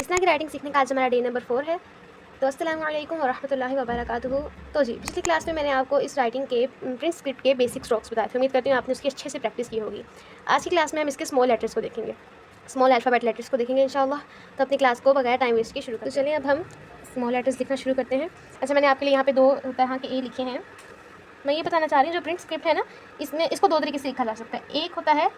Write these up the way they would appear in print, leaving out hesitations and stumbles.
इस तरह की राइटिंग सीखने का आज हमारा डे नंबर 4 है। तो अस्सलाम वालेकुम वरहमतुल्लाहि वबरकातुहू। तो जी, पिछली क्लास में मैंने आपको इस राइटिंग के प्रिंट स्क्रिप्ट के बेसिक स्ट्रोक्स बताए थे। उम्मीद करती हूँ आपने उसकी अच्छे से प्रैक्टिस की होगी। आज की क्लास में हम इसके स्मॉल लेटर्स को देखेंगे, स्मॉल अल्फ़ाबेट लेटर्स को देखेंगे इंशाअल्लाह। तो अपनी क्लास को बगैर टाइम वेस्ट के शुरू करते हैं। तो चलिए अब हम स्मॉल लेटर्स लिखना शुरू करते हैं। अच्छा, मैंने आपके लिए यहाँ पे 2 तरह के ए लिखे हैं। मैं ये बताना चाह रही हूँ, जो प्रिंट स्क्रिप्ट है ना, इसमें इसको 2 तरीके से लिखा जा सकता है। एक होता है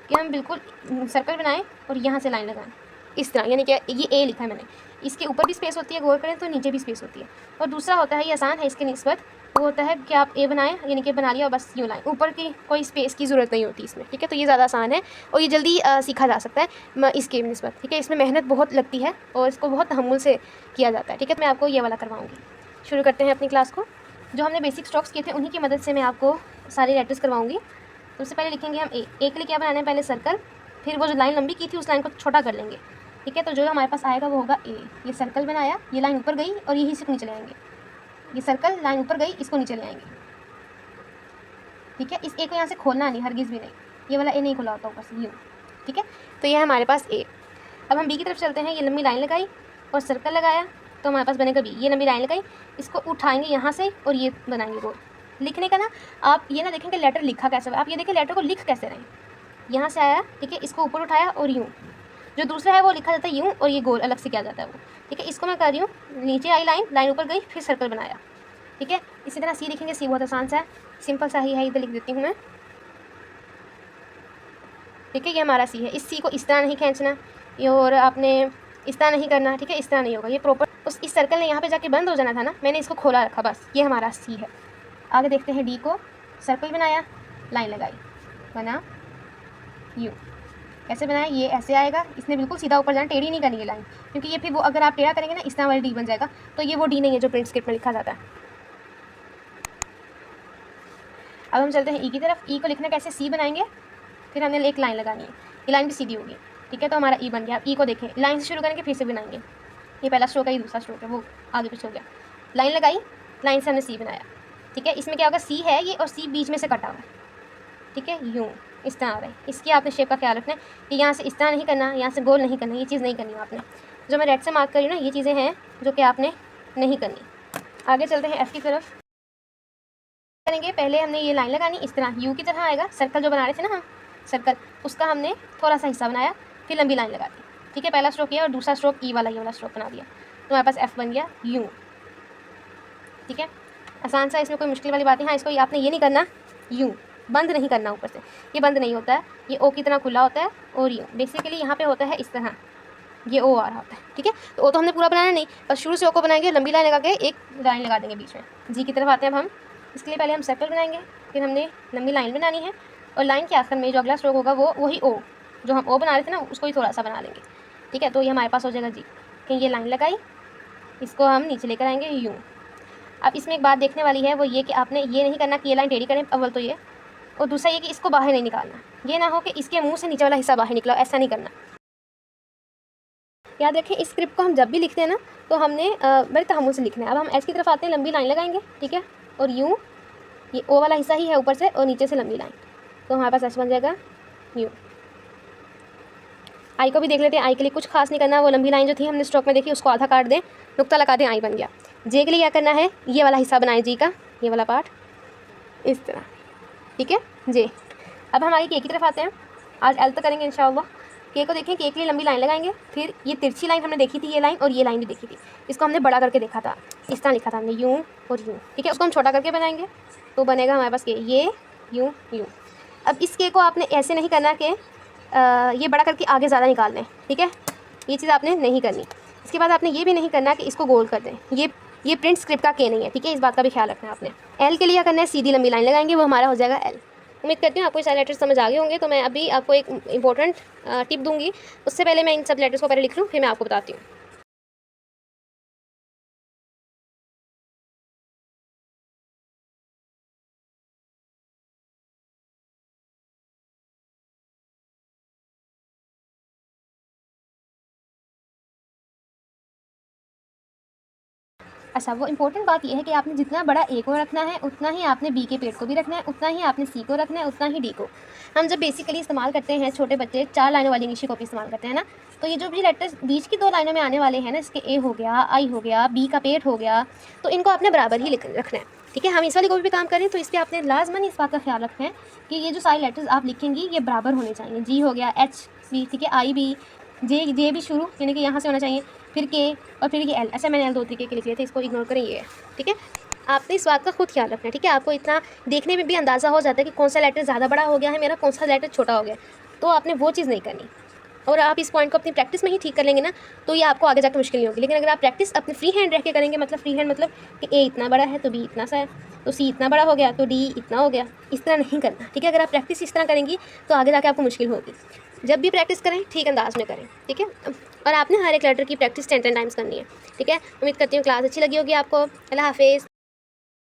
कि हम बिल्कुल सर्कल बनाएं और यहाँ से लाइन लगाएं इस तरह, यानी कि ये ए लिखा है मैंने, इसके ऊपर भी स्पेस होती है, गौर करें तो नीचे भी स्पेस होती है। और दूसरा होता है, ये आसान है इसके निस्बत, वो होता है कि आप ए बनाएं, यानी कि बना लिया और बस यूँ लाएं, ऊपर की कोई स्पेस की ज़रूरत नहीं होती इसमें। ठीक है, तो ये ज़्यादा आसान है और ये जल्दी सीखा जा सकता है इसके निस्बत। ठीक है, इसमें मेहनत बहुत लगती है और इसको बहुत तहम्मुल से किया जाता है। ठीक है, तो मैं आपको ये वाला करवाऊँगी। शुरू करते हैं अपनी क्लास को। जो हमने बेसिक स्ट्रोक्स किए थे उन्हीं की मदद से मैं आपको सारे लेटर्स करवाऊँगी। तो उससे पहले लिखेंगे हम ए के लिए क्या बनाना है, पहले सर्कल, फिर वो जो लाइन लंबी की थी उस लाइन को छोटा कर लेंगे। ठीक है, तो जो हमारे पास आएगा वो होगा ए। ये सर्कल बनाया, ये लाइन ऊपर गई और यही से नीचे ले आएंगे। ये सर्कल लाइन ऊपर गई, इसको नीचे ले आएंगे। ठीक है, इस ए को यहाँ से खोलना नहीं, हरगिज़ भी नहीं, ये वाला ए नहीं खुला होता ऊपर से यूँ। ठीक है, तो ये है हमारे पास ए। अब हम बी की तरफ चलते हैं। ये लंबी लाइन लगाई और सर्कल लगाया, तो हमारे पास बनेगा बी। ये लंबी लाइन लगाई, इसको उठाएंगे यहाँ से और ये बनाएंगे गोल। लिखने का ना, आप ये ना देखेंगे लेटर लिखा कैसे हुआ, आप ये देखें लेटर को लिख कैसे रहे हैं। यहाँ से आया, ठीक है, इसको ऊपर उठाया और यूँ, जो दूसरा है वो लिखा जाता है यूँ और ये गोल अलग से किया जाता है वो। ठीक है, इसको मैं कर रही हूँ, नीचे आई लाइन, लाइन ऊपर गई, फिर सर्कल बनाया। ठीक है, इसी तरह सी लिखेंगे। सी बहुत आसान सा है, सिंपल सा ही है, इधर लिख देती हूँ मैं। ठीक है, ये हमारा सी है। इस सी को इस तरह नहीं खींचना, ये और आपने इस तरह नहीं करना। ठीक है, इस तरह नहीं होगा, ये प्रॉपर इस सर्कल ने यहाँ पे जाके बंद हो जाना था ना, मैंने इसको खोला रखा, बस ये हमारा सी है। आगे देखते हैं डी को। सर्कल बनाया, लाइन लगाई, बना यू। कैसे बनाया, ये ऐसे आएगा, इसने बिल्कुल सीधा ऊपर जाना, टेढ़ी नहीं करनी है लाइन, क्योंकि ये फिर वो अगर आप टेढ़ा करेंगे ना, इस तरह वाला डी बन जाएगा, तो ये वो डी नहीं है जो प्रिंट स्क्रिप्ट में लिखा जाता है। अब हम चलते हैं ई की तरफ। ई को लिखना कैसे, सी बनाएंगे, फिर हमने एक लाइन लगानी है, ये लाइन भी सीधी होगी। ठीक है, तो हमारा ई बन गया। ई को देखें, लाइन से शुरू करेंगे, फिर से बनाएंगे। ये पहला स्ट्रोक है, ये दूसरा स्ट्रोक है, वो आगे पीछे हो गया। लाइन लगाई, लाइन से हमने सी बनाया। ठीक है, इसमें क्या होगा, सी है ये और सी बीच में से कटा हुआ है। ठीक है, यूँ इस तरह आ रहा है। इसकी आपने शेप का ख्याल रखना है कि यहाँ से इस तरह नहीं करना, यहाँ से गोल नहीं करना, ये चीज़ नहीं करनी आपने। जो मैं रेड से मार्क कर रही हूँ ना, ये चीज़ें हैं जो कि आपने नहीं करनी। आगे चलते हैं एफ़ की तरफ। करेंगे, पहले हमने ये लाइन लगानी, इस तरह यू की तरह आएगा। सर्कल जो बना रहे थे ना हम, सर्कल, उसका हमने थोड़ा सा हिस्सा बनाया, फिर लंबी लाइन लगा दी। ठीक है, पहला स्ट्रोक किया और दूसरा स्ट्रोक ई वाला, ये वाला स्ट्रोक बना दिया, तो हमारे पास एफ़ बन गया यू। ठीक है, आसान सा, इसमें कोई मुश्किल वाली बात नहीं। हाँ, इसको आपने ये नहीं करना, यूँ बंद नहीं करना ऊपर से, ये बंद नहीं होता है, ये ओ की तरह खुला होता है और यूँ बेसिकली यहाँ पे होता है इस तरह, ये ओ आ रहा होता है। ठीक है, तो ओ तो हमने पूरा बनाना नहीं, बस शुरू से ओ को बनाएंगे, लंबी लाइन लगा के एक लाइन लगा देंगे बीच में। जी की तरफ आते हैं अब हम। इसके लिए पहले हम सर्कल बनाएंगे, फिर हमने लंबी लाइन बनानी है और लाइन के आखिर में जो अगला स्ट्रोक होगा वो वही ओ, जो हम ओ बना रहे थे ना, उसको ही थोड़ा सा बना लेंगे। ठीक है, तो ये हमारे पास हो जाएगा जी, कि ये लाइन लगाई, इसको हम नीचे लेकर आएंगे यूँ। अब इसमें एक बात देखने वाली है, वो ये कि आपने ये नहीं करना कि ये लाइन टेढ़ी करें, अव्वल तो ये, और दूसरा ये कि इसको बाहर नहीं निकालना, ये ना हो कि इसके मुंह से नीचे वाला हिस्सा बाहर निकला, ऐसा नहीं करना। याद रखें, इस स्क्रिप्ट को हम जब भी लिखते हैं ना, तो हमने बड़े तहम्मुल से लिखना है। अब हम एस की तरफ आते हैं, लंबी लाइन लगाएंगे। ठीक है, और यूँ, ये ओ वाला हिस्सा ही है ऊपर से और नीचे से लंबी लाइन, तो हमारे पास एस बन जाएगा यूँ। आई को भी देख लेते हैं। आई के लिए कुछ खास नहीं करना, वो लंबी लाइन जो थी हमने स्ट्रोक में देखी उसको आधा काट दें, नुक्ता लगा दें, आई बन गया। जे के लिए क्या करना है, ये वाला हिस्सा बनाएं जी का, ये वाला पार्ट इस तरह। ठीक है, जे। अब हम आगे के की तरफ आते हैं, आज एल तक करेंगे इंशाअल्लाह। के को देखें, के लिए लंबी लाइन लगाएंगे, फिर ये तिरछी लाइन हमने देखी थी, ये लाइन और ये लाइन भी देखी थी, इसको हमने बड़ा करके देखा था, इस तरह लिखा था हमने यूँ और यूँ। ठीक है, उसको हम छोटा करके बनाएंगे, तो बनेगा हमारे पास के ये यूँ यूँ। अब इस के को आपने ऐसे नहीं करना कि ये बड़ा करके आगे ज़्यादा निकाल लें। ठीक है, ये चीज़ आपने नहीं करनी। इसके बाद आपने ये भी नहीं करना कि इसको गोल कर दें, ये प्रिंट स्क्रिप्ट का के नहीं है। ठीक है, इस बात का भी ख्याल रखना है आपने। एल के लिए क्या करना है, सीधी लंबी लाइन लगाएंगे, वो हमारा हो जाएगा एल। उम्मीद करती हूँ आपको सारे लेटर्स समझ आ गए होंगे। तो मैं अभी आपको एक इंपॉर्टेंट टिप दूंगी, उससे पहले मैं इन सब लेटर्स को पहले लिख लूँ, फिर मैं आपको बताती हूँ। अच्छा, वो इंपॉर्टेंट बात ये है कि आपने जितना बड़ा ए को रखना है उतना ही आपने बी के पेड़ को भी रखना है, उतना ही आपने सी को रखना है, उतना ही डी को। हम जब बेसिकली इस्तेमाल करते हैं, छोटे बच्चे 4 लाइनों वाली इंग्लिश की कॉपी इस्तेमाल करते हैं ना, तो ये जो भी लेटर्स बीच की 2 लाइनों में आने वाले हैं ना, इसके ए हो गया, आई हो गया, बी का पेड़ हो गया, तो इनको आपने बराबर ही रखना है। ठीक है, हम इस वाली कॉपी पे काम करें तो इस पर आपने लाजमन इस बात का ख्याल रखना है कि ये जो सारे लेटर्स आप लिखेंगी ये बराबर होने चाहिए। जी हो गया, एच भी, ठीक है, आई भी, जे भी शुरू यानी कि यहाँ से होना चाहिए, फिर के और फिर ये एल। अच्छा, मैंने एल 2 तरीके के लिख लिए थे, इसको इग्नोर करें, ये है। ठीक है, आपने इस बात का खुद ख्याल रखना है। ठीक है, आपको इतना देखने में भी अंदाज़ा हो जाता है कि कौन सा लेटर ज़्यादा बड़ा हो गया है मेरा, कौन सा लेटर छोटा हो गया, तो आपने वो चीज़ नहीं करनी। और आप इस पॉइंट को अपनी प्रैक्टिस में ही ठीक कर लेंगे ना, तो ये आपको आगे जाकर मुश्किल नहीं होगी। लेकिन अगर आप प्रैक्टिस अपने फ्री हैंड रह के करेंगे, मतलब फ्री हैंड मतलब कि ए इतना बड़ा है तो बी इतना सा है, तो सी इतना बड़ा हो गया तो डी इतना हो गया, इस तरह नहीं करना। ठीक है, अगर आप प्रैक्टिस इस तरह करेंगी तो आगे जाके आपको मुश्किल होगी। जब भी प्रैक्टिस करें ठीक अंदाज में करें। ठीक है, और आपने हर एक लेटर की प्रैक्टिस 10 टाइम्स करनी है। ठीक है, उम्मीद करती हूँ क्लास अच्छी लगी होगी आपको। अल्लाह हाफिज़।